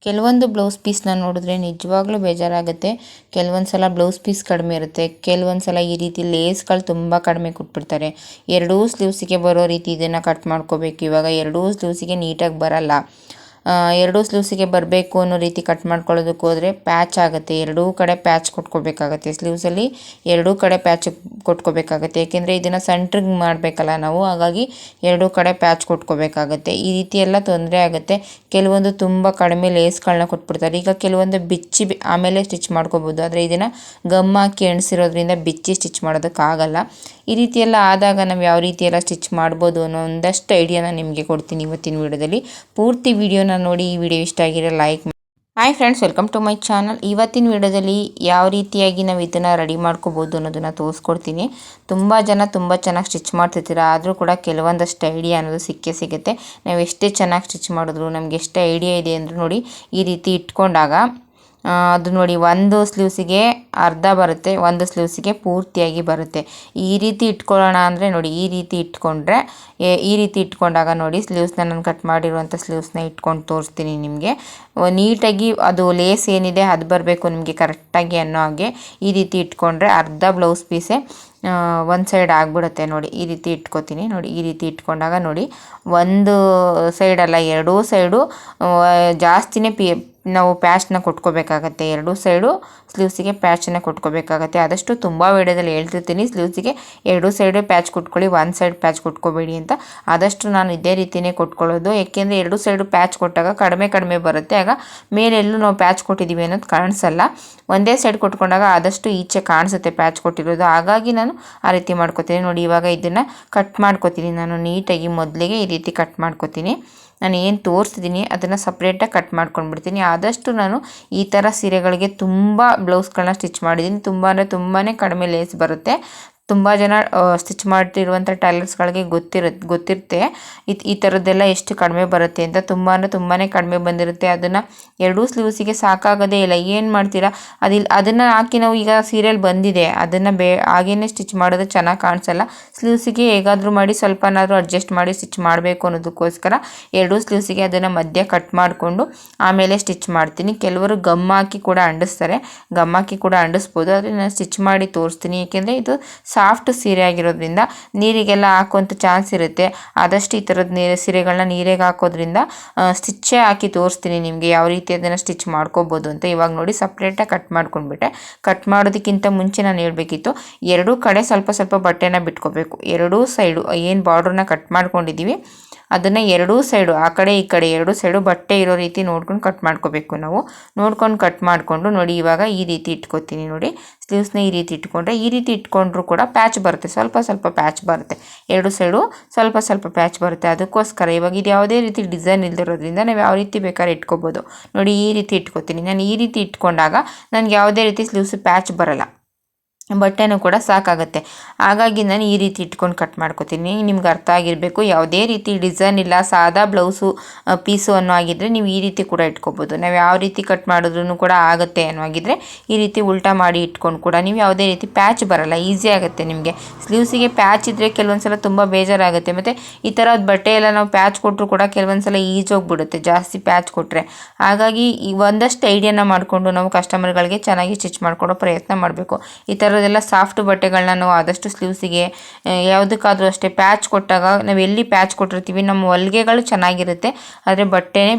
ಕೆಲವೊಂದು ಬ್ಲೌಸ್ ಪೀಸ್ನ ನೋಡಿದ್ರೆ ನಿಜವಾಗ್ಲೂ ಬೇಜಾರಾಗುತ್ತೆ. ಕೆಲವೊಂದು ಸಲ ಬ್ಲೌಸ್ ಪೀಸ್ ಕಡಿಮೆ ಇರುತ್ತೆ, ಕೆಲವೊಂದು ಸಲ ಈ ರೀತಿ ಲೇಸ್ಗಳು ತುಂಬ ಕಡಿಮೆ ಕೊಟ್ಬಿಡ್ತಾರೆ. ಎರಡೂ ಸ್ಲೀವ್ಸಿಗೆ ಬರೋ ರೀತಿ ಇದನ್ನು ಕಟ್ ಮಾಡ್ಕೋಬೇಕು. ಇವಾಗ ಎರಡೂ ಸ್ಲೀವ್ಸಿಗೆ ನೀಟಾಗಿ ಬರಲ್ಲ. ಎರಡೂ ಸ್ಲೀವ್ಸಿಗೆ ಬರಬೇಕು ಅನ್ನೋ ರೀತಿ ಕಟ್ ಮಾಡ್ಕೊಳ್ಳೋದಕ್ಕೆ ಹೋದರೆ ಪ್ಯಾಚ್ ಆಗುತ್ತೆ. ಎರಡೂ ಕಡೆ ಪ್ಯಾಚ್ ಕೊಟ್ಕೋಬೇಕಾಗತ್ತೆ. ಸ್ಲೀವ್ಸಲ್ಲಿ ಎರಡೂ ಕಡೆ ಪ್ಯಾಚ್ ಕೊಟ್ಕೋಬೇಕಾಗತ್ತೆ. ಏಕೆಂದರೆ ಇದನ್ನು ಸೆಂಟ್ರಿಗೆ ಮಾಡಬೇಕಲ್ಲ ನಾವು, ಹಾಗಾಗಿ ಎರಡೂ ಕಡೆ ಪ್ಯಾಚ್ ಕೊಟ್ಕೋಬೇಕಾಗತ್ತೆ. ಈ ರೀತಿ ಎಲ್ಲ ತೊಂದರೆ ಆಗುತ್ತೆ. ಕೆಲವೊಂದು ತುಂಬ ಕಡಿಮೆ ಲೇಸ್ಗಳನ್ನ ಕೊಟ್ಬಿಡ್ತಾರೆ. ಈಗ ಕೆಲವೊಂದು ಬಿಚ್ಚಿ ಆಮೇಲೆ ಸ್ಟಿಚ್ ಮಾಡ್ಕೋಬೋದು, ಆದರೆ ಇದನ್ನು ಗಮ್ ಹಾಕಿ ಎಣಿಸಿರೋದ್ರಿಂದ ಬಿಚ್ಚಿ ಸ್ಟಿಚ್ ಮಾಡೋದಕ್ಕಾಗಲ್ಲ. ಈ ರೀತಿ ಎಲ್ಲ ಆದಾಗ ನಾವು ಯಾವ ರೀತಿ ಎಲ್ಲ ಸ್ಟಿಚ್ ಮಾಡ್ಬೋದು ಅನ್ನೋ ಒಂದಷ್ಟು ಐಡಿಯಾನ ನಿಮಗೆ ಕೊಡ್ತೀನಿ ಇವತ್ತಿನ ವಿಡಿಯೋದಲ್ಲಿ. ಪೂರ್ತಿ ವಿಡಿಯೋನ ನೋಡಿ. ಈ ವಿಡಿಯೋ ಇಷ್ಟ ಆಗಿರೋ ಲೈಕ್ ಮಾಡಿ. Hi friends, welcome to my channel. ಇವತ್ತಿನ ವಿಡಿಯೋದಲ್ಲಿ ಯಾವ ರೀತಿಯಾಗಿ ನಾವು ಇದನ್ನು ರೆಡಿ ಮಾಡ್ಕೋಬೋದು ಅನ್ನೋದನ್ನು ತೋರಿಸ್ಕೊಡ್ತೀನಿ. ತುಂಬ ಜನ ತುಂಬ ಚೆನ್ನಾಗಿ ಸ್ಟಿಚ್ ಮಾಡ್ತಿರ್ತೀರ, ಆದರೂ ಕೂಡ ಕೆಲವೊಂದಷ್ಟು ಐಡಿಯಾ ಅನ್ನೋದು ಸಿಗುತ್ತೆ. ನಾವು ಎಷ್ಟೇ ಚೆನ್ನಾಗಿ ಸ್ಟಿಚ್ ಮಾಡಿದ್ರು, ನಮಗೆ ಎಷ್ಟೇ ಐಡಿಯಾ ಇದೆ ಅಂದರೂ ನೋಡಿ, ಈ ರೀತಿ ಇಟ್ಕೊಂಡಾಗ ಅದು ನೋಡಿ ಒಂದು ಸ್ಲೀವ್ಸಿಗೆ ಅರ್ಧ ಬರುತ್ತೆ, ಒಂದು ಸ್ಲೀವ್ಸಿಗೆ ಪೂರ್ತಿಯಾಗಿ ಬರುತ್ತೆ. ಈ ರೀತಿ ಇಟ್ಕೊಳ್ಳೋಣ ಅಂದರೆ ನೋಡಿ, ಈ ರೀತಿ ಇಟ್ಕೊಂಡ್ರೆ, ಈ ರೀತಿ ಇಟ್ಕೊಂಡಾಗ ನೋಡಿ ಸ್ಲೀವ್ಸ್ನ ನಾನು ಕಟ್ ಮಾಡಿರುವಂಥ ಸ್ಲೀವ್ಸ್ನ ಇಟ್ಕೊಂಡು ತೋರಿಸ್ತೀನಿ ನಿಮಗೆ. ನೀಟಾಗಿ ಅದು ಲೇಸ್ ಏನಿದೆ ಅದು ಬರಬೇಕು ನಿಮಗೆ ಕರೆಕ್ಟಾಗಿ ಅನ್ನೋ ಹಾಗೆ ಈ ರೀತಿ ಇಟ್ಕೊಂಡ್ರೆ ಅರ್ಧ ಬ್ಲೌಸ್ ಪೀಸೇ ಒಂದು ಸೈಡ್ ಆಗಿಬಿಡುತ್ತೆ. ನೋಡಿ ಈ ರೀತಿ ಇಟ್ಕೋತೀನಿ. ನೋಡಿ ಈ ರೀತಿ ಇಟ್ಕೊಂಡಾಗ ನೋಡಿ, ಒಂದು ಸೈಡಲ್ಲ ಎರಡೂ ಸೈಡು ಜಾಸ್ತಿನೇ ನಾವು ಪ್ಯಾಚನ್ನ ಕೊಟ್ಕೋಬೇಕಾಗತ್ತೆ. ಎರಡೂ ಸೈಡು ಸ್ಲೀವ್ಸಿಗೆ ಪ್ಯಾಚನ್ನ ಕೊಟ್ಕೋಬೇಕಾಗತ್ತೆ. ಆದಷ್ಟು ತುಂಬ ವಿಡಿಯೋದಲ್ಲಿ ಹೇಳ್ತಿರ್ತೀನಿ, ಸ್ಲೀವ್ಸಿಗೆ ಎರಡೂ ಸೈಡು ಪ್ಯಾಚ್ ಕೊಟ್ಕೊಳ್ಳಿ, ಒಂದು ಸೈಡ್ ಪ್ಯಾಚ್ ಕೊಟ್ಕೋಬೇಡಿ ಅಂತ. ಆದಷ್ಟು ನಾನು ಇದೇ ರೀತಿಯೇ ಕೊಟ್ಕೊಳ್ಳೋದು. ಏಕೆಂದರೆ ಎರಡೂ ಸೈಡು ಪ್ಯಾಚ್ ಕೊಟ್ಟಾಗ ಕಡಿಮೆ ಬರುತ್ತೆ. ಆಗ ಮೇಲೆಲ್ಲೂ ನಾವು ಪ್ಯಾಚ್ ಕೊಟ್ಟಿದ್ದೀವಿ ಅನ್ನೋದು ಕಾಣಿಸಲ್ಲ. ಒಂದೇ ಸೈಡ್ ಕೊಟ್ಕೊಂಡಾಗ ಆದಷ್ಟು ಈಚೆ ಕಾಣಿಸುತ್ತೆ ಪ್ಯಾಚ್ ಕೊಟ್ಟಿರೋದು. ಹಾಗಾಗಿ ನಾನು ಆ ರೀತಿ ಮಾಡ್ಕೋತೀನಿ. ನೋಡಿ ಇವಾಗ ಇದನ್ನು ಕಟ್ ಮಾಡ್ಕೋತೀನಿ. ನಾನು ನೀಟಾಗಿ ಮೊದಲಿಗೆ ಈ ರೀತಿ ಕಟ್ ಮಾಡ್ಕೋತೀನಿ. ನಾನು ಏನು ತೋರಿಸ್ತಿದ್ದೀನಿ ಅದನ್ನು ಸಪ್ರೇಟಾಗಿ ಕಟ್ ಮಾಡ್ಕೊಂಡ್ಬಿಡ್ತೀನಿ. ಆದಷ್ಟು ನಾನು ಈ ಥರ ಸೀರೆಗಳಿಗೆ ತುಂಬ ಬ್ಲೌಸ್ಗಳನ್ನ ಸ್ಟಿಚ್ ಮಾಡಿದ್ದೀನಿ. ತುಂಬ ಅಂದರೆ ತುಂಬಾ ಕಡಿಮೆ ಲೇಸ್ ಬರುತ್ತೆ. ತುಂಬ ಜನ ಸ್ಟಿಚ್ ಮಾಡ್ತಿರುವಂಥ ಟೈಲರ್ಸ್ಗಳಿಗೆ ಗೊತ್ತಿರುತ್ತೆ ಈ ಥರದ್ದೆಲ್ಲ ಎಷ್ಟು ಕಡಿಮೆ ಬರುತ್ತೆ ಅಂತ. ತುಂಬ ಅಂದರೆ ತುಂಬಾ ಕಡಿಮೆ ಬಂದಿರುತ್ತೆ. ಅದನ್ನು ಎರಡೂ ಸ್ಲೀವ್ಸಿಗೆ ಸಾಕಾಗೋದೇ ಇಲ್ಲ. ಏನು ಮಾಡ್ತೀರಾ, ಅದನ್ನು ಹಾಕಿ ನಾವು ಈಗ ಸೀರಿಯಲ್ ಬಂದಿದೆ ಅದನ್ನು ಹಾಗೇ ಸ್ಟಿಚ್ ಮಾಡೋದು ಚೆನ್ನಾಗಿ ಕಾಣಿಸಲ್ಲ. ಸ್ಲೀವ್ಸಿಗೆ ಹೇಗಾದರೂ ಮಾಡಿ ಸ್ವಲ್ಪನಾದರೂ ಅಡ್ಜಸ್ಟ್ ಮಾಡಿ ಸ್ಟಿಚ್ ಮಾಡಬೇಕು ಅನ್ನೋದಕ್ಕೋಸ್ಕರ ಎರಡೂ ಸ್ಲೀವ್ಸಿಗೆ ಅದನ್ನು ಮಧ್ಯ ಕಟ್ ಮಾಡಿಕೊಂಡು ಆಮೇಲೆ ಸ್ಟಿಚ್ ಮಾಡ್ತೀನಿ. ಕೆಲವರು ಗಮ್ ಹಾಕಿ ಕೂಡ ಅಂಡಿಸ್ತಾರೆ, ಗಮ್ ಹಾಕಿ ಕೂಡ ಅಂಡಿಸ್ಬೋದು, ಆದರೆ ನಾನು ಸ್ಟಿಚ್ ಮಾಡಿ ತೋರಿಸ್ತೀನಿ. ಏಕೆಂದರೆ ಇದು ಸಾಫ್ಟ್ ಸೀರೆ ಆಗಿರೋದ್ರಿಂದ ನೀರಿಗೆಲ್ಲ ಹಾಕುವಂಥ ಚಾನ್ಸ್ ಇರುತ್ತೆ. ಆದಷ್ಟು ಈ ಥರದ ಸೀರೆಗಳನ್ನ ನೀರಿಗೆ ಹಾಕೋದ್ರಿಂದ ಸ್ಟಿಚ್ಚೇ ಹಾಕಿ ತೋರಿಸ್ತೀನಿ ನಿಮಗೆ ಯಾವ ರೀತಿ ಅದನ್ನು ಸ್ಟಿಚ್ ಮಾಡ್ಕೋಬೋದು ಅಂತ. ಇವಾಗ ನೋಡಿ ಸಪ್ರೇಟಾಗಿ ಕಟ್ ಮಾಡ್ಕೊಂಡ್ಬಿಟ್ಟೆ. ಕಟ್ ಮಾಡೋದಕ್ಕಿಂತ ಮುಂಚೆ ನಾನು ಹೇಳಬೇಕಿತ್ತು, ಎರಡೂ ಕಡೆ ಸ್ವಲ್ಪ ಸ್ವಲ್ಪ ಬಟ್ಟೆನ ಬಿಟ್ಕೋಬೇಕು. ಎರಡೂ ಸೈಡು ಏನು ಬಾರ್ಡ್ರನ್ನ ಕಟ್ ಮಾಡ್ಕೊಂಡಿದ್ದೀವಿ ಅದನ್ನು ಎರಡೂ ಸೈಡು, ಆ ಕಡೆ ಈ ಕಡೆ ಎರಡೂ ಸೈಡು ಬಟ್ಟೆ ಇರೋ ರೀತಿ ನೋಡ್ಕೊಂಡು ಕಟ್ ಮಾಡ್ಕೋಬೇಕು. ನಾವು ನೋಡ್ಕೊಂಡು ಕಟ್ ಮಾಡಿಕೊಂಡು ನೋಡಿ ಇವಾಗ ಈ ರೀತಿ ಇಟ್ಕೋತೀನಿ. ನೋಡಿ ಸ್ಲೀವ್ಸ್ನ ಈ ರೀತಿ ಇಟ್ಕೊಂಡ್ರೆ, ಈ ರೀತಿ ಇಟ್ಕೊಂಡ್ರೂ ಕೂಡ ಪ್ಯಾಚ್ ಬರುತ್ತೆ, ಸ್ವಲ್ಪ ಸ್ವಲ್ಪ ಪ್ಯಾಚ್ ಬರುತ್ತೆ. ಎರಡು ಸೈಡು ಸ್ವಲ್ಪ ಸ್ವಲ್ಪ ಪ್ಯಾಚ್ ಬರುತ್ತೆ. ಅದಕ್ಕೋಸ್ಕರ ಇವಾಗ ಇದು ಯಾವುದೇ ರೀತಿ ಡಿಸೈನ್ ಇಲ್ದಿರೋದ್ರಿಂದ ನಾವು ಯಾವ ರೀತಿ ಬೇಕಾದ್ರೆ ಇಟ್ಕೋಬೋದು. ನೋಡಿ ಈ ರೀತಿ ಇಟ್ಕೋತೀನಿ. ನಾನು ಈ ರೀತಿ ಇಟ್ಕೊಂಡಾಗ ನನಗೆ ಯಾವುದೇ ರೀತಿ ಸ್ಲೀವ್ಸ್ ಪ್ಯಾಚ್ ಬರಲ್ಲ, ಬಟ್ಟೆನೂ ಕೂಡ ಸಾಕಾಗುತ್ತೆ. ಹಾಗಾಗಿ ನಾನು ಈ ರೀತಿ ಇಟ್ಕೊಂಡು ಕಟ್ ಮಾಡ್ಕೋತೀನಿ. ನಿಮ್ಗೆ ಅರ್ಥ ಆಗಿರಬೇಕು, ಯಾವುದೇ ರೀತಿ ಡಿಸೈನ್ ಇಲ್ಲ, ಸಾದಾ ಬ್ಲೌಸು ಪೀಸು ಅನ್ನೋ ಆಗಿದ್ದರೆ ನೀವು ಈ ರೀತಿ ಕೂಡ ಇಟ್ಕೋಬೋದು. ನಾವು ಯಾವ ರೀತಿ ಕಟ್ ಮಾಡಿದ್ರೂ ಕೂಡ ಆಗುತ್ತೆ ಅನ್ನೋ ಆಗಿದ್ದರೆ ಈ ರೀತಿ ಉಲ್ಟಾ ಮಾಡಿ ಇಟ್ಕೊಂಡು ಕೂಡ ನೀವು ಯಾವುದೇ ರೀತಿ ಪ್ಯಾಚ್ ಬರಲ್ಲ, ಈಸಿ ಆಗುತ್ತೆ ನಿಮಗೆ. ಸ್ಲೀವ್ಸಿಗೆ ಪ್ಯಾಚ್ ಇದ್ದರೆ ಕೆಲವೊಂದು ಸಲ ತುಂಬ ಬೇಜಾರಾಗುತ್ತೆ. ಮತ್ತು ಈ ಥರದ ಬಟ್ಟೆ ಎಲ್ಲ ನಾವು ಪ್ಯಾಚ್ ಕೊಟ್ಟರು ಕೂಡ ಕೆಲವೊಂದು ಸಲ ಈಜೋಗ್ಬಿಡುತ್ತೆ ಜಾಸ್ತಿ ಪ್ಯಾಚ್ ಕೊಟ್ಟರೆ. ಹಾಗಾಗಿ ಈ ಒಂದಷ್ಟು ಐಡಿಯಾನ ಮಾಡಿಕೊಂಡು ನಾವು ಕಸ್ಟಮರ್ಗಳಿಗೆ ಚೆನ್ನಾಗಿ ಸ್ಟಿಚ್ ಮಾಡಿಕೊಡೋ ಪ್ರಯತ್ನ ಮಾಡಬೇಕು. ಈ ಥರದ್ದೆಲ್ಲ ಸಾಫ್ಟ್ ಬಟ್ಟೆಗಳನ್ನ ನಾವು ಆದಷ್ಟು ಸ್ಲೀವ್ಸಿಗೆ ಯಾವುದಕ್ಕಾದರೂ ಅಷ್ಟೇ ಪ್ಯಾಚ್ ಕೊಟ್ಟಾಗ ನಾವು ಎಲ್ಲಿ ಪ್ಯಾಚ್ ಕೊಟ್ಟಿರ್ತೀವಿ ನಮ್ಮ ಹೊಲಿಗೆಗಳು ಚೆನ್ನಾಗಿರುತ್ತೆ, ಆದರೆ ಬಟ್ಟೆನೇ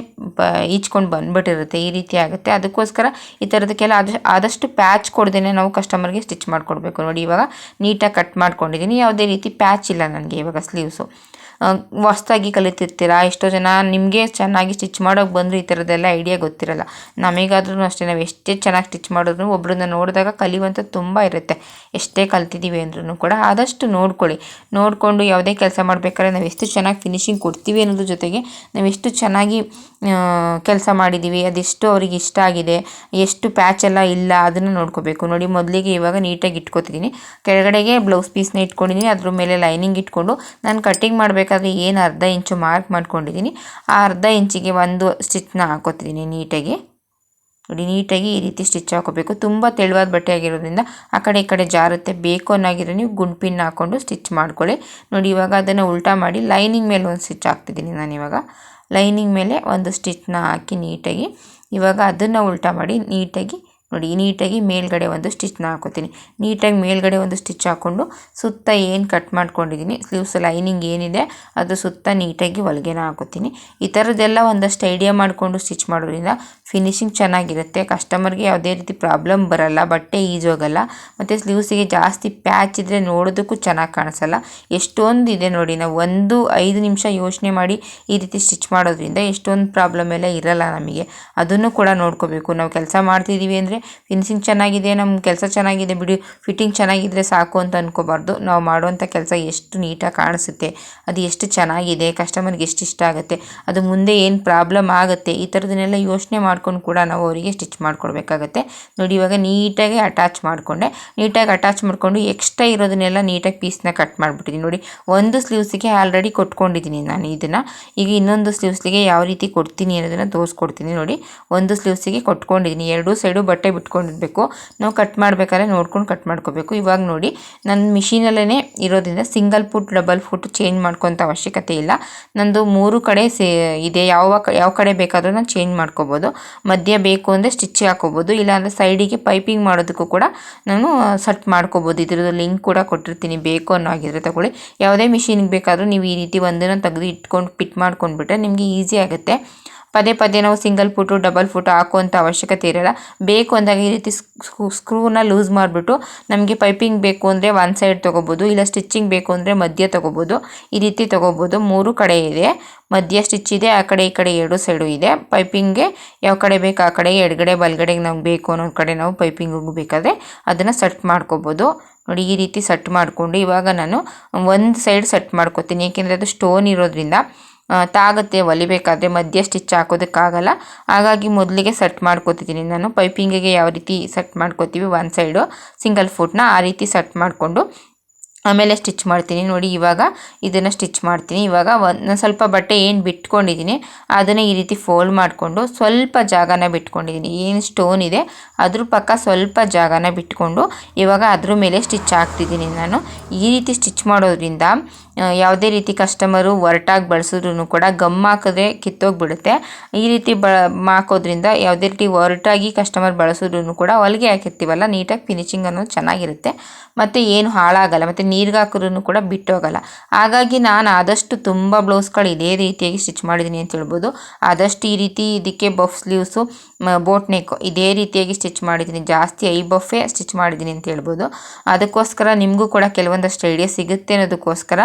ಈಚ್ಕೊಂಡು ಬಂದುಬಿಟ್ಟಿರುತ್ತೆ, ಈ ರೀತಿ ಆಗುತ್ತೆ. ಅದಕ್ಕೋಸ್ಕರ ಈ ಥರದಕ್ಕೆಲ್ಲ ಆದಷ್ಟು ಪ್ಯಾಚ್ ಕೊಡ್ದೇ ನಾವು ಕಸ್ಟಮರ್ಗೆ ಸ್ಟಿಚ್ ಮಾಡಿಕೊಡ್ಬೇಕು. ನೋಡಿ ಇವಾಗ ನೀಟಾಗಿ ಕಟ್ ಮಾಡ್ಕೊಂಡಿದ್ದೀನಿ, ಯಾವುದೇ ರೀತಿ ಪ್ಯಾಚ್ ಇಲ್ಲ ನನಗೆ. ಇವಾಗ ಸ್ಲೀವ್ಸು ಹೊಸ್ದಾಗಿ ಕಲಿತಿರ್ತೀರ, ಎಷ್ಟೋ ಜನ ನಿಮಗೆ ಚೆನ್ನಾಗಿ ಸ್ಟಿಚ್ ಮಾಡೋಕ್ಕೆ ಬಂದರೂ ಈ ಥರದ್ದೆಲ್ಲ ಐಡಿಯಾ ಗೊತ್ತಿರಲ್ಲ. ನಮಗಾದ್ರೂ ಅಷ್ಟೇ, ನಾವು ಎಷ್ಟೇ ಚೆನ್ನಾಗಿ ಸ್ಟಿಚ್ ಮಾಡಿದ್ರು ಒಬ್ಬರನ್ನ ನೋಡಿದಾಗ ಕಲಿಯುವಂಥದ್ದು ತುಂಬ ಇರುತ್ತೆ. ಎಷ್ಟೇ ಕಲ್ತಿದ್ದೀವಿ ಅಂದ್ರೂ ಕೂಡ ಆದಷ್ಟು ನೋಡಿಕೊಂಡು ಯಾವುದೇ ಕೆಲಸ ಮಾಡಬೇಕಾದ್ರೆ ನಾವು ಎಷ್ಟು ಚೆನ್ನಾಗಿ ಫಿನಿಶಿಂಗ್ ಕೊಡ್ತೀವಿ ಅನ್ನೋದ್ರ ಜೊತೆಗೆ ನಾವು ಎಷ್ಟು ಚೆನ್ನಾಗಿ ಕೆಲಸ ಮಾಡಿದ್ದೀವಿ, ಅದೆಷ್ಟು ಅವ್ರಿಗೆ ಇಷ್ಟ ಆಗಿದೆ, ಎಷ್ಟು ಪ್ಯಾಚ್ ಎಲ್ಲ ಇಲ್ಲ ಅದನ್ನು ನೋಡ್ಕೋಬೇಕು. ನೋಡಿ ಮೊದಲಿಗೆ ಇವಾಗ ನೀಟಾಗಿ ಇಟ್ಕೊತಿದ್ದೀನಿ. ಕೆಳಗಡೆಗೆ ಬ್ಲೌಸ್ ಪೀಸ್ನ ಇಟ್ಕೊಂಡಿದ್ದೀನಿ, ಅದ್ರ ಮೇಲೆ ಲೈನಿಂಗ್ ಇಟ್ಕೊಂಡು ನಾನು ಕಟ್ಟಿಂಗ್ ಮಾಡಬೇಕಾದ್ರೆ ಏನು ಅರ್ಧ ಇಂಚು ಮಾರ್ಕ್ ಮಾಡ್ಕೊಂಡಿದ್ದೀನಿ ಆ ಅರ್ಧ ಇಂಚಿಗೆ ಒಂದು ಸ್ಟಿಚ್ನ ಹಾಕೋತಿದ್ದೀನಿ ನೀಟಾಗಿ. ನೋಡಿ ನೀಟಾಗಿ ಈ ರೀತಿ ಸ್ಟಿಚ್ ಹಾಕೋಬೇಕು. ತುಂಬ ತೆಳುವಾದ ಬಟ್ಟೆ ಆಗಿರೋದ್ರಿಂದ ಆ ಕಡೆ ಈ ಕಡೆ ಜಾರುತ್ತೆ, ಬೇಕು ಅನ್ನೋಗಿದ್ರೆ ನೀವು ಗುಂಡ್ಪಿನ್ ಹಾಕ್ಕೊಂಡು ಸ್ಟಿಚ್ ಮಾಡ್ಕೊಳ್ಳಿ. ನೋಡಿ ಇವಾಗ ಅದನ್ನು ಉಲ್ಟಾ ಮಾಡಿ ಲೈನಿಂಗ್ ಮೇಲೆ ಒಂದು ಸ್ಟಿಚ್ ಹಾಕ್ತಿದ್ದೀನಿ ನಾನು. ಇವಾಗ ಲೈನಿಂಗ್ ಮೇಲೆ ಒಂದು ಸ್ಟಿಚ್ನ ಹಾಕಿ ನೀಟಾಗಿ ಇವಾಗ ಅದನ್ನು ಉಲ್ಟಾ ಮಾಡಿ ನೀಟಾಗಿ ನೋಡಿ ನೀಟಾಗಿ ಮೇಲ್ಗಡೆ ಒಂದು ಸ್ಟಿಚ್ನ ಹಾಕೋತೀನಿ. ನೀಟಾಗಿ ಮೇಲ್ಗಡೆ ಒಂದು ಸ್ಟಿಚ್ ಹಾಕ್ಕೊಂಡು ಸುತ್ತ ಏನು ಕಟ್ ಮಾಡ್ಕೊಂಡಿದ್ದೀನಿ ಸ್ಲೀವ್ಸ್ ಲೈನಿಂಗ್ ಏನಿದೆ ಅದು ಸುತ್ತ ನೀಟಾಗಿ ಹೊಲಿಗೆನ ಹಾಕೋತೀನಿ. ಈ ಥರದ್ದೆಲ್ಲ ಒಂದಷ್ಟು ಐಡಿಯಾ ಮಾಡಿಕೊಂಡು ಸ್ಟಿಚ್ ಮಾಡೋದ್ರಿಂದ ಫಿನಿಶಿಂಗ್ ಚೆನ್ನಾಗಿರುತ್ತೆ. ಕಸ್ಟಮರ್ಗೆ ಯಾವುದೇ ರೀತಿ ಪ್ರಾಬ್ಲಮ್ ಬರಲ್ಲ, ಬಟ್ಟೆ ಈಜೋಗಲ್ಲ. ಮತ್ತು ಸ್ಲೀವ್ಸಿಗೆ ಜಾಸ್ತಿ ಪ್ಯಾಚ್ ಇದ್ದರೆ ನೋಡೋದಕ್ಕೂ ಚೆನ್ನಾಗಿ ಕಾಣಿಸಲ್ಲ. ಎಷ್ಟೊಂದು ಇದೆ ನೋಡಿ, ನಾವು 1-5 ನಿಮಿಷ ಯೋಚನೆ ಮಾಡಿ ಈ ರೀತಿ ಸ್ಟಿಚ್ ಮಾಡೋದ್ರಿಂದ ಎಷ್ಟೊಂದು ಪ್ರಾಬ್ಲಮ್ ಎಲ್ಲ ಇರಲ್ಲ ನಮಗೆ. ಅದನ್ನು ಕೂಡ ನೋಡ್ಕೋಬೇಕು. ನಾವು ಕೆಲಸ ಮಾಡ್ತಿದ್ದೀವಿ ಅಂದರೆ ಫಿನಿಶಿಂಗ್ ಚೆನ್ನಾಗಿದೆ, ನಮ್ಮ ಕೆಲಸ ಚೆನ್ನಾಗಿದೆ ಬಿಡಿ, ಫಿಟ್ಟಿಂಗ್ ಚೆನ್ನಾಗಿದ್ದರೆ ಸಾಕು ಅಂತ ಅನ್ಕೋಬಾರ್ದು. ನಾವು ಮಾಡುವಂಥ ಕೆಲಸ ಎಷ್ಟು ನೀಟಾಗಿ ಕಾಣಿಸುತ್ತೆ, ಅದು ಎಷ್ಟು ಚೆನ್ನಾಗಿದೆ, ಕಸ್ಟಮರ್ಗೆ ಎಷ್ಟು ಇಷ್ಟ ಆಗುತ್ತೆ, ಅದು ಮುಂದೆ ಏನು ಪ್ರಾಬ್ಲಮ್ ಆಗುತ್ತೆ, ಈ ಥರದನ್ನೆಲ್ಲ ಯೋಚನೆ ಮಾಡ್ಕೊಂಡು ಕೂಡ ನಾವು ಅವರಿಗೆ ಸ್ಟಿಚ್ ಮಾಡಿಕೊಡ್ಬೇಕಾಗತ್ತೆ. ನೋಡಿ ಇವಾಗ ನೀಟಾಗಿ ಅಟ್ಯಾಚ್ ಮಾಡಿಕೊಂಡೆ. ನೀಟಾಗಿ ಅಟ್ಯಾಚ್ ಮಾಡಿಕೊಂಡು ಎಕ್ಸ್ಟ್ರಾ ಇರೋದನ್ನೆಲ್ಲ ನೀಟಾಗಿ ಪೀಸ್ನ ಕಟ್ ಮಾಡಿಬಿಟ್ಟಿದ್ದೀನಿ. ನೋಡಿ ಒಂದು ಸ್ಲೀವ್ಸಿಗೆ ಆಲ್ರೆಡಿ ಕೊಟ್ಕೊಂಡಿದ್ದೀನಿ ನಾನು ಇದನ್ನು. ಈಗ ಇನ್ನೊಂದು ಸ್ಲೀವ್ಸ್ಗೆ ಯಾವ ರೀತಿ ಕೊಡ್ತೀನಿ ಅನ್ನೋದನ್ನು ತೋರಿಸ್ಕೊಡ್ತೀನಿ. ನೋಡಿ ಒಂದು ಸ್ಲೀವ್ಸಿಗೆ ಕೊಟ್ಕೊಂಡಿದ್ದೀನಿ, ಎರಡೂ ಸೈಡು ಬಟ್ಟೆ ಬಿಟ್ಕೊಂಡಿರಬೇಕು. ನಾವು ಕಟ್ ಮಾಡಬೇಕಾದ್ರೆ ನೋಡ್ಕೊಂಡು ಕಟ್ ಮಾಡ್ಕೋಬೇಕು. ಇವಾಗ ನೋಡಿ ನನ್ನ ಮಿಷಿನಲ್ಲೇ ಇರೋದ್ರಿಂದ single foot double foot change ಮಾಡ್ಕೊತ ಅವಶ್ಯಕತೆ ಇಲ್ಲ. ನಂದು 3 ಕಡೆ ಇದೆ, ಯಾವ ಕಡೆ ಬೇಕಾದರೂ ನಾನು ಚೇಂಜ್ ಮಾಡ್ಕೋಬೋದು. ಮಧ್ಯ ಬೇಕು ಅಂದರೆ ಸ್ಟಿಚ್ ಹಾಕೋಬೋದು, ಇಲ್ಲಾಂದರೆ ಸೈಡಿಗೆ ಪೈಪಿಂಗ್ ಮಾಡೋದಕ್ಕೂ ಕೂಡ ನಾನು ಸೆಟ್ ಮಾಡ್ಕೋಬೋದು. ಇದ್ರದ್ದು ಲಿಂಕ್ ಕೂಡ ಕೊಟ್ಟಿರ್ತೀನಿ, ಬೇಕು ಅನ್ನೋ ಆಗಿದ್ರೆ ತಗೊಳ್ಳಿ. ಯಾವುದೇ ಮಿಷಿನ್ಗೆ ಬೇಕಾದರೂ ನೀವು ಈ ರೀತಿ ಒಂದನ್ನು ತೆಗೆದು ಇಟ್ಕೊಂಡು ಪಿಟ್ ಮಾಡ್ಕೊಂಡ್ಬಿಟ್ರೆ ನಿಮಗೆ ಈಸಿ ಆಗುತ್ತೆ. ಪದೇ ಪದೇ ನಾವು ಸಿಂಗಲ್ ಫುಟು ಡಬಲ್ ಫುಟು ಹಾಕುವಂಥ ಅವಶ್ಯಕತೆ ಇರೋಲ್ಲ. ಬೇಕು ಅಂದಾಗ ಈ ರೀತಿ ಸ್ಕ್ರೂನ ಲೂಸ್ ಮಾಡಿಬಿಟ್ಟು ನಮಗೆ ಪೈಪಿಂಗ್ ಬೇಕು ಅಂದರೆ ಒಂದು ಸೈಡ್ ತೊಗೋಬೋದು, ಇಲ್ಲ ಸ್ಟಿಚ್ಚಿಂಗ್ ಬೇಕು ಅಂದರೆ ಮಧ್ಯ ತೊಗೋಬೋದು. ಈ ರೀತಿ ತೊಗೋಬೋದು. 3 ಕಡೆ ಇದೆ, ಮಧ್ಯ ಸ್ಟಿಚ್ ಇದೆ, ಆ ಕಡೆ ಈ ಕಡೆ 2 ಸೈಡು ಇದೆ. ಪೈಪಿಂಗ್ಗೆ ಯಾವ ಕಡೆ ಬೇಕು ಆ ಕಡೆ ಎಡಗಡೆ ಬಲಗಡೆಗೆ ನಮ್ಗೆ ಬೇಕು ಅನ್ನೋ ಕಡೆ ನಾವು ಪೈಪಿಂಗಿಗೆ ಬೇಕಾದರೆ ಅದನ್ನು ಸೆಟ್ ಮಾಡ್ಕೋಬೋದು. ನೋಡಿ ಈ ರೀತಿ ಸೆಟ್ ಮಾಡಿಕೊಂಡು ಇವಾಗ ನಾನು ಒಂದು ಸೈಡ್ ಸೆಟ್ ಮಾಡ್ಕೋತೀನಿ. ಏಕೆಂದರೆ ಅದು ಸ್ಟೋನ್ ಇರೋದ್ರಿಂದ ತಾಗುತ್ತೆ ಹೊಲಿಬೇಕಾದ್ರೆ, ಮಧ್ಯ ಸ್ಟಿಚ್ ಹಾಕೋದಕ್ಕಾಗಲ್ಲ. ಹಾಗಾಗಿ ಮೊದಲಿಗೆ ಸೆಟ್ ಮಾಡ್ಕೋತಿದ್ದೀನಿ ನಾನು. ಪೈಪಿಂಗಿಗೆ ಯಾವ ರೀತಿ ಸೆಟ್ ಮಾಡ್ಕೋತೀವಿ ಒಂದು ಸೈಡು ಸಿಂಗಲ್ ಫುಟ್ನ, ಆ ರೀತಿ ಸೆಟ್ ಮಾಡಿಕೊಂಡು ಆಮೇಲೆ ಸ್ಟಿಚ್ ಮಾಡ್ತೀನಿ. ನೋಡಿ ಇವಾಗ ಇದನ್ನು ಸ್ಟಿಚ್ ಮಾಡ್ತೀನಿ. ಇವಾಗ ಸ್ವಲ್ಪ ಬಟ್ಟೆ ಏನು ಬಿಟ್ಕೊಂಡಿದ್ದೀನಿ ಅದನ್ನು ಈ ರೀತಿ ಫೋಲ್ಡ್ ಮಾಡಿಕೊಂಡು ಸ್ವಲ್ಪ ಜಾಗನ ಬಿಟ್ಕೊಂಡಿದ್ದೀನಿ. ಏನು ಸ್ಟೋನ್ ಇದೆ ಅದ್ರ ಪಕ್ಕ ಸ್ವಲ್ಪ ಜಾಗನ ಬಿಟ್ಕೊಂಡು ಇವಾಗ ಅದ್ರ ಮೇಲೆ ಸ್ಟಿಚ್ ಹಾಕ್ತಿದ್ದೀನಿ ನಾನು. ಈ ರೀತಿ ಸ್ಟಿಚ್ ಮಾಡೋದ್ರಿಂದ ಯಾವುದೇ ರೀತಿ ಕಸ್ಟಮರು ಒರಟಾಗಿ ಬಳಸಿದ್ರು ಕೂಡ ಗಮ್ ಹಾಕಿದ್ರೆ ಕಿತ್ತೋಗಿಬಿಡುತ್ತೆ. ಈ ರೀತಿ ಹಾಕೋದ್ರಿಂದ ಯಾವುದೇ ರೀತಿ ಒರಟಾಗಿ ಕಸ್ಟಮರ್ ಬಳಸಿದ್ರು ಕೂಡ ಹೊಲಿಗೆ ಹಾಕಿರ್ತೀವಲ್ಲ ನೀಟಾಗಿ ಫಿನಿಶಿಂಗ್ ಅನ್ನೋದು ಚೆನ್ನಾಗಿರುತ್ತೆ. ಮತ್ತು ಏನು ಹಾಳಾಗಲ್ಲ, ಮತ್ತು ನೀರಿಗೆ ಹಾಕಿದ್ರೂ ಕೂಡ ಬಿಟ್ಟೋಗಲ್ಲ. ಹಾಗಾಗಿ ನಾನು ಆದಷ್ಟು ತುಂಬ ಬ್ಲೌಸ್ಗಳು ಇದೇ ರೀತಿಯಾಗಿ ಸ್ಟಿಚ್ ಮಾಡಿದ್ದೀನಿ ಅಂತ ಹೇಳ್ಬೋದು. ಆದಷ್ಟು ಈ ರೀತಿ ಇದಕ್ಕೆ ಬಫ್ ಸ್ಲೀವ್ಸು, ಬೋಟ್ ನೆಕ್ ಇದೇ ರೀತಿಯಾಗಿ ಸ್ಟಿಚ್ ಮಾಡಿದ್ದೀನಿ. ಜಾಸ್ತಿ ಐ ಬಫೇ ಸ್ಟಿಚ್ ಮಾಡಿದ್ದೀನಿ ಅಂತ ಹೇಳ್ಬೋದು. ಅದಕ್ಕೋಸ್ಕರ ನಿಮಗೂ ಕೂಡ ಕೆಲವೊಂದಷ್ಟು ಐಡಿಯಾ ಸಿಗುತ್ತೆ ಅನ್ನೋದಕ್ಕೋಸ್ಕರ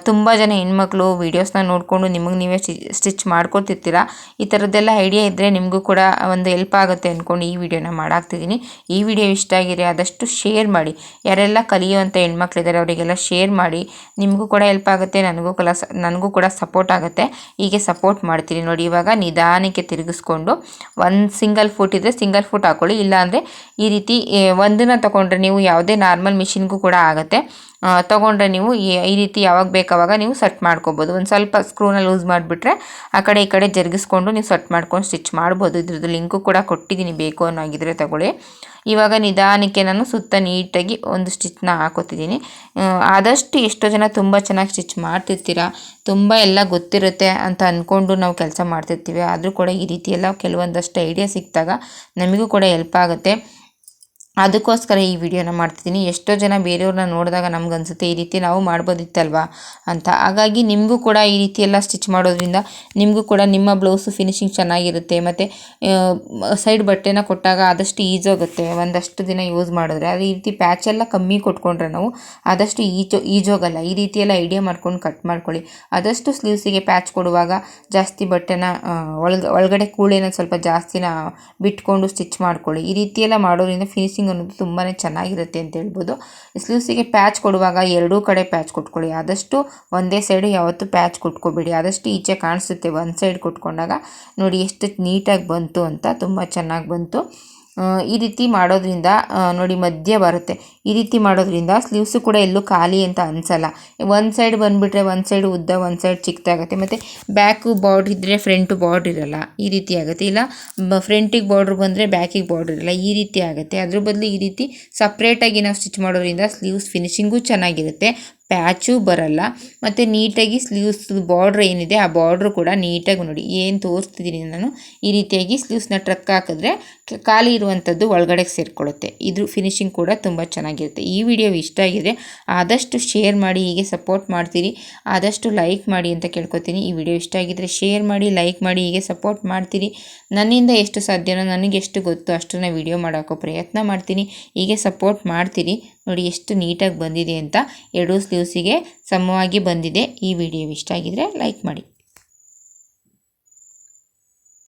ತುಂಬ ಜನ ಹೆಣ್ಮಕ್ಳು ವೀಡಿಯೋಸ್ನ ನೋಡಿಕೊಂಡು ನಿಮಗೆ ನೀವೇ ಸ್ಟಿಚ್ ಮಾಡ್ಕೊತಿರ್ತೀರ. ಈ ಥರದ್ದೆಲ್ಲ ಐಡಿಯಾ ಇದ್ದರೆ ನಿಮಗೂ ಕೂಡ ಒಂದು ಹೆಲ್ಪ್ ಆಗುತ್ತೆ ಅಂದ್ಕೊಂಡು ಈ ವಿಡಿಯೋನ ಮಾಡಾಕ್ತಿದ್ದೀನಿ. ಈ ವಿಡಿಯೋ ಇಷ್ಟ ಆಗಿದೆ ಆದಷ್ಟು ಶೇರ್ ಮಾಡಿ. ಯಾರೆಲ್ಲ ಕಲಿಯುವಂಥ ಹೆಣ್ಮಕ್ಳಿದ್ದಾರೆ ಅವರಿಗೆಲ್ಲ ಶೇರ್ ಮಾಡಿ. ನಿಮಗೂ ಕೂಡ ಹೆಲ್ಪ್ ಆಗುತ್ತೆ, ನನಗೂ ಕೂಡ ಸಪೋರ್ಟ್ ಆಗುತ್ತೆ. ಹೀಗೆ ಸಪೋರ್ಟ್ ಮಾಡ್ತೀನಿ. ನೋಡಿ ಇವಾಗ ನಿಧಾನಕ್ಕೆ ತಿರುಗಿಸ್ಕೊಂಡು ಒಂದು ಸಿಂಗಲ್ ಫುಟ್ ಇದ್ದರೆ ಸಿಂಗಲ್ ಫುಟ್ ಹಾಕ್ಕೊಳ್ಳಿ, ಇಲ್ಲಾಂದರೆ ಈ ರೀತಿ ಒಂದನ್ನು ತೊಗೊಂಡ್ರೆ ನೀವು ಯಾವುದೇ ನಾರ್ಮಲ್ ಮಿಷಿನ್ಗೂ ಕೂಡ ಆಗುತ್ತೆ. ತೊಗೊಂಡ್ರೆ ನೀವು ಈ ರೀತಿ ಯಾವಾಗ ಬೇಕಾವಾಗ ನೀವು ಸೆಟ್ ಮಾಡ್ಕೋಬೋದು. ಒಂದು ಸ್ವಲ್ಪ ಸ್ಕ್ರೂನ ಲೂಸ್ ಮಾಡಿಬಿಟ್ರೆ ಆ ಕಡೆ ಈ ಕಡೆ ಜರುಗಿಸ್ಕೊಂಡು ನೀವು ಸೆಟ್ ಮಾಡ್ಕೊಂಡು ಸ್ಟಿಚ್ ಮಾಡ್ಬೋದು. ಇದ್ರದ್ದು ಲಿಂಕು ಕೂಡ ಕೊಟ್ಟಿದ್ದೀನಿ, ಬೇಕು ಅನ್ನೋಗಿದ್ರೆ ತಗೊಳ್ಳಿ. ಇವಾಗ ನಿಧಾನಕ್ಕೆ ನಾನು ಸುತ್ತ ನೀಟಾಗಿ ಒಂದು ಸ್ಟಿಚ್ನ ಹಾಕೋತಿದ್ದೀನಿ. ಆದಷ್ಟು ಎಷ್ಟೋ ಜನ ತುಂಬ ಚೆನ್ನಾಗಿ ಸ್ಟಿಚ್ ಮಾಡ್ತಿರ್ತೀರ, ತುಂಬ ಎಲ್ಲ ಗೊತ್ತಿರುತ್ತೆ ಅಂತ ಅಂದ್ಕೊಂಡು ನಾವು ಕೆಲಸ ಮಾಡ್ತಿರ್ತೀವಿ. ಆದರೂ ಕೂಡ ಈ ರೀತಿ ಎಲ್ಲ ಕೆಲವೊಂದಷ್ಟು ಐಡಿಯಾ ಸಿಕ್ಕಿದಾಗ ನಮಗೂ ಕೂಡ ಹೆಲ್ಪ್ ಆಗುತ್ತೆ. ಅದಕ್ಕೋಸ್ಕರ ಈ ವಿಡಿಯೋನ ಮಾಡ್ತಿದ್ದೀನಿ. ಎಷ್ಟೋ ಜನ ಬೇರೆಯವ್ರನ್ನ ನೋಡಿದಾಗ ನಮ್ಗನ್ಸುತ್ತೆ ಈ ರೀತಿ ನಾವು ಮಾಡ್ಬೋದಿತ್ತಲ್ವಾ ಅಂತ. ಹಾಗಾಗಿ ನಿಮಗೂ ಕೂಡ ಈ ರೀತಿ ಎಲ್ಲ ಸ್ಟಿಚ್ ಮಾಡೋದ್ರಿಂದ ನಿಮಗೂ ಕೂಡ ನಿಮ್ಮ ಬ್ಲೌಸು ಫಿನಿಶಿಂಗ್ ಚೆನ್ನಾಗಿರುತ್ತೆ. ಮತ್ತು ಸೈಡ್ ಬಟ್ಟೆನ ಕೊಟ್ಟಾಗ ಆದಷ್ಟು ಈಜೋಗುತ್ತೆ ಒಂದಷ್ಟು ದಿನ ಯೂಸ್ ಮಾಡಿದ್ರೆ. ಅದು ಈ ರೀತಿ ಪ್ಯಾಚೆಲ್ಲ ಕಮ್ಮಿ ಕೊಟ್ಕೊಂಡ್ರೆ ನಾವು ಆದಷ್ಟು ಈಜೋಗಲ್ಲ. ಈ ರೀತಿ ಎಲ್ಲ ಐಡಿಯಾ ಮಾಡ್ಕೊಂಡು ಕಟ್ ಮಾಡ್ಕೊಳ್ಳಿ. ಆದಷ್ಟು ಸ್ಲೀವ್ಸಿಗೆ ಪ್ಯಾಚ್ ಕೊಡುವಾಗ ಜಾಸ್ತಿ ಬಟ್ಟೆನ ಒಳಗಡೆ ಕೂಳೆನ ಸ್ವಲ್ಪ ಜಾಸ್ತಿನ ಬಿಟ್ಕೊಂಡು ಸ್ಟಿಚ್ ಮಾಡ್ಕೊಳ್ಳಿ. ಈ ರೀತಿ ಎಲ್ಲ ಮಾಡೋದ್ರಿಂದ ಫಿನಿಶಿಂಗ್ ಅನ್ನೋದು ತುಂಬಾ ಚೆನ್ನಾಗಿರುತ್ತೆ ಅಂತ ಹೇಳ್ಬೋದು. ಸ್ಲೀವ್ಸಿಗೆ ಪ್ಯಾಚ್ ಕೊಡುವಾಗ ಎರಡೂ ಕಡೆ ಪ್ಯಾಚ್ ಕೊಟ್ಕೊಳ್ಳಿ. ಆದಷ್ಟು ಒಂದೇ ಸೈಡು ಯಾವತ್ತೂ ಪ್ಯಾಚ್ ಕೊಟ್ಕೋಬೇಡಿ. ಆದಷ್ಟು ಈಚೆ ಕಾಣಿಸುತ್ತೆ ಒಂದು ಸೈಡ್ ಕೊಟ್ಕೊಂಡಾಗ. ನೋಡಿ ಎಷ್ಟು ನೀಟಾಗಿ ಬಂತು ಅಂತ, ತುಂಬ ಚೆನ್ನಾಗಿ ಬಂತು. ಈ ರೀತಿ ಮಾಡೋದ್ರಿಂದ ನೋಡಿ ಮಧ್ಯ ಬರುತ್ತೆ. ಈ ರೀತಿ ಮಾಡೋದ್ರಿಂದ ಸ್ಲೀವ್ಸು ಕೂಡ ಎಲ್ಲೂ ಖಾಲಿ ಅಂತ ಅನಿಸಲ್ಲ. ಒಂದು ಸೈಡ್ ಬಂದುಬಿಟ್ರೆ ಒಂದು ಸೈಡ್ ಉದ್ದ ಒಂದು ಸೈಡ್ ಚಿಕ್ಕದಾಗುತ್ತೆ, ಮತ್ತು ಬ್ಯಾಕು ಬಾರ್ಡ್ರ್ ಇದ್ದರೆ ಫ್ರಂಟು ಬಾರ್ಡ್ರ್ ಇರಲ್ಲ, ಈ ರೀತಿ ಆಗುತ್ತೆ. ಇಲ್ಲ ಫ್ರಂಟಿಗೆ ಬಾರ್ಡ್ರ್ ಬಂದರೆ ಬ್ಯಾಕಿಗೆ ಬಾರ್ಡ್ರ್ ಇರಲ್ಲ, ಈ ರೀತಿ ಆಗುತ್ತೆ. ಅದ್ರ ಬದಲು ಈ ರೀತಿ ಸಪ್ರೇಟಾಗಿ ನಾವು ಸ್ಟಿಚ್ ಮಾಡೋದ್ರಿಂದ ಸ್ಲೀವ್ಸ್ ಫಿನಿಶಿಂಗು ಚೆನ್ನಾಗಿರುತ್ತೆ, ಪ್ಯಾಚು ಬರಲ್ಲ, ಮತ್ತು ನೀಟಾಗಿ ಸ್ಲೀವ್ಸ್ ಬಾರ್ಡ್ರ್ ಏನಿದೆ ಆ ಬಾರ್ಡ್ರು ಕೂಡ ನೀಟಾಗಿ ನೋಡಿ ಏನು ತೋರಿಸ್ತಿದ್ದೀನಿ ನಾನು. ಈ ರೀತಿಯಾಗಿ ಸ್ಲೀವ್ಸ್ನ ಟ್ರಕ್ ಹಾಕಿದ್ರೆ ಖಾಲಿ ಇರುವಂಥದ್ದು ಒಳಗಡೆ ಸೇರಿಕೊಳ್ಳುತ್ತೆ. ಇದ್ರ ಫಿನಿಶಿಂಗ್ ಕೂಡ ತುಂಬ ಚೆನ್ನಾಗಿರುತ್ತೆ. ಈ ವಿಡಿಯೋ ಇಷ್ಟ ಆಗಿದ್ರೆ ಆದಷ್ಟು ಶೇರ್ ಮಾಡಿ, ಹೀಗೆ ಸಪೋರ್ಟ್ ಮಾಡ್ತೀರಿ, ಆದಷ್ಟು ಲೈಕ್ ಮಾಡಿ ಅಂತ ಕೇಳ್ಕೊತೀನಿ. ಈ ವಿಡಿಯೋ ಇಷ್ಟ ಆಗಿದ್ರೆ ಶೇರ್ ಮಾಡಿ, ಲೈಕ್ ಮಾಡಿ, ಹೀಗೆ ಸಪೋರ್ಟ್ ಮಾಡ್ತೀರಿ. ನನ್ನಿಂದ ಎಷ್ಟು ಸಾಧ್ಯನೋ ನನಗೆ ಎಷ್ಟು ಗೊತ್ತು ಅಷ್ಟನ್ನ ವಿಡಿಯೋ ಮಾಡೋಕ್ಕೋ ಪ್ರಯತ್ನ ಮಾಡ್ತೀನಿ. ಹೀಗೆ ಸಪೋರ್ಟ್ ಮಾಡ್ತೀರಿ. ನೋಡಿ ಎಷ್ಟು ನೀಟಾಗಿ ಬಂದಿದೆ ಅಂತ, ಎರಡೂ ಸ್ಲೀವ್ಸಿಗೆ ಸಮವಾಗಿ ಬಂದಿದೆ. ಈ ವಿಡಿಯೋ ಇಷ್ಟ ಆಗಿದ್ರೆ ಲೈಕ್ ಮಾಡಿ.